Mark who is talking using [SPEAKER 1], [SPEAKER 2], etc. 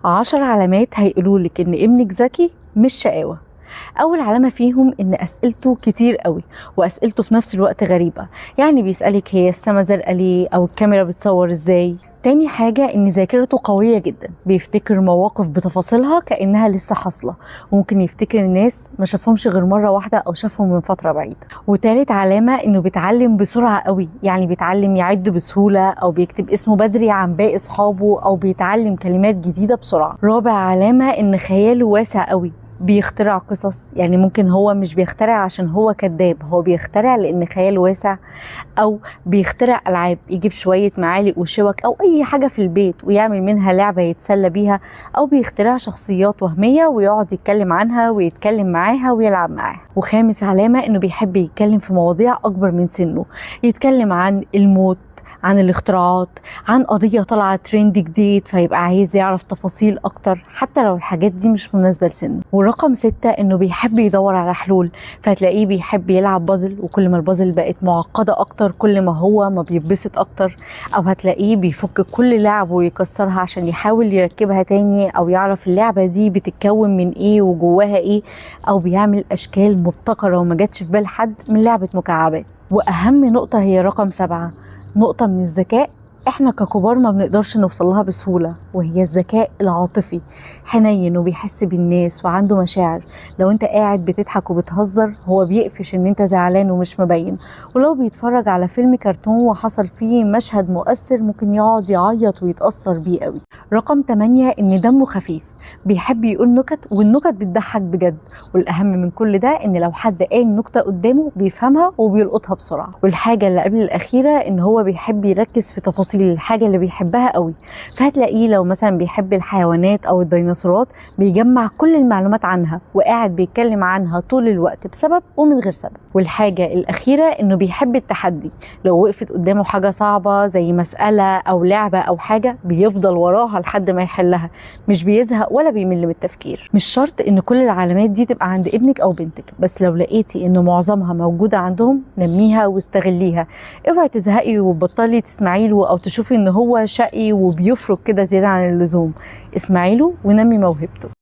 [SPEAKER 1] 10 علامات هيقولولك ان ابنك ذكي مش شقاوة. اول علامة فيهم ان اسئلته كتير قوي، واسئلته في نفس الوقت غريبة. يعني بيسألك هي السما زرقاء ليه، او الكاميرا بتصور ازاي. تاني حاجة ان ذاكرته قوية جدا، بيفتكر مواقف بتفاصيلها كأنها لسه حاصلة، وممكن يفتكر الناس ما شافهمش غير مرة واحدة او شافهم من فترة بعيدة. وتالت علامة انه بيتعلم بسرعة قوي، يعني بيتعلم يعد بسهولة، او بيكتب اسمه بدري عن باقي اصحابه، او بيتعلم كلمات جديدة بسرعة. رابع علامة ان خياله واسع قوي، بيخترع قصص. يعني ممكن هو مش بيخترع عشان هو كذاب، هو بيخترع لان خياله واسع، او بيخترع العاب، يجيب شويه معالق وشوك او اي حاجه في البيت ويعمل منها لعبه يتسلى بيها، او بيخترع شخصيات وهميه ويقعد يتكلم عنها ويتكلم معاها ويلعب معاها. وخامس علامه انه بيحب يتكلم في مواضيع اكبر من سنه، يتكلم عن الموت، عن الاختراعات، عن قضية طالعة ترند جديد، فيبقى عايز يعرف تفاصيل أكتر حتى لو الحاجات دي مش مناسبة لسنه. ورقم 6 إنه بيحب يدور على حلول، فهتلاقيه بيحب يلعب بازل، وكل ما البازل بقت معقدة أكتر كل ما هو ما بيتبسط أكتر. أو هتلاقيه بيفك كل لعبه ويكسرها عشان يحاول يركبها تاني، أو يعرف اللعبة دي بتتكون من إيه وجواها إيه، أو بيعمل أشكال مبتكرة وما جاتش في بال حد من لعبة مكعبات. وأهم نقطة هي رقم 7، نقطة من الذكاء احنا ككبار ما بنقدرش نوصلها بسهولة، وهي الذكاء العاطفي. حنين وبيحس بالناس وعنده مشاعر. لو انت قاعد بتضحك وبتهزر هو بيقفش ان انت زعلان ومش مبين. ولو بيتفرج على فيلم كرتون وحصل فيه مشهد مؤثر ممكن يقعد يعيط ويتأثر بيه قوي. رقم 8 ان دمه خفيف، بيحب يقول نكت والنكت بتضحك بجد. والاهم من كل ده ان لو حد قال نكتة قدامه بيفهمها وبيلقطها بسرعة. والحاجة اللي قبل الاخيرة ان هو بيحب يركز في تفاصيل الحاجة اللي بيحبها قوي، فهتلاقيه لو مثلا بيحب الحيوانات او الديناصورات بيجمع كل المعلومات عنها وقاعد بيتكلم عنها طول الوقت بسبب ومن غير سبب. والحاجة الاخيرة انه بيحب التحدي، لو وقفت قدامه حاجة صعبة زي مسألة او لعبة او حاجة بيفضل وراها لحد ما يحلها، مش بيزهق ولا بيمل من التفكير. مش شرط ان كل العلامات دي تبقى عند ابنك او بنتك، بس لو لقيتي انه معظمها موجودة عندهم نميها واستغليها. اوعي تزهقي وبطلي تسمعي له او تشوفي ان هو شقي وبيفرق كده زيادة عن اللزوم. اسمعي له ونمي موهبته.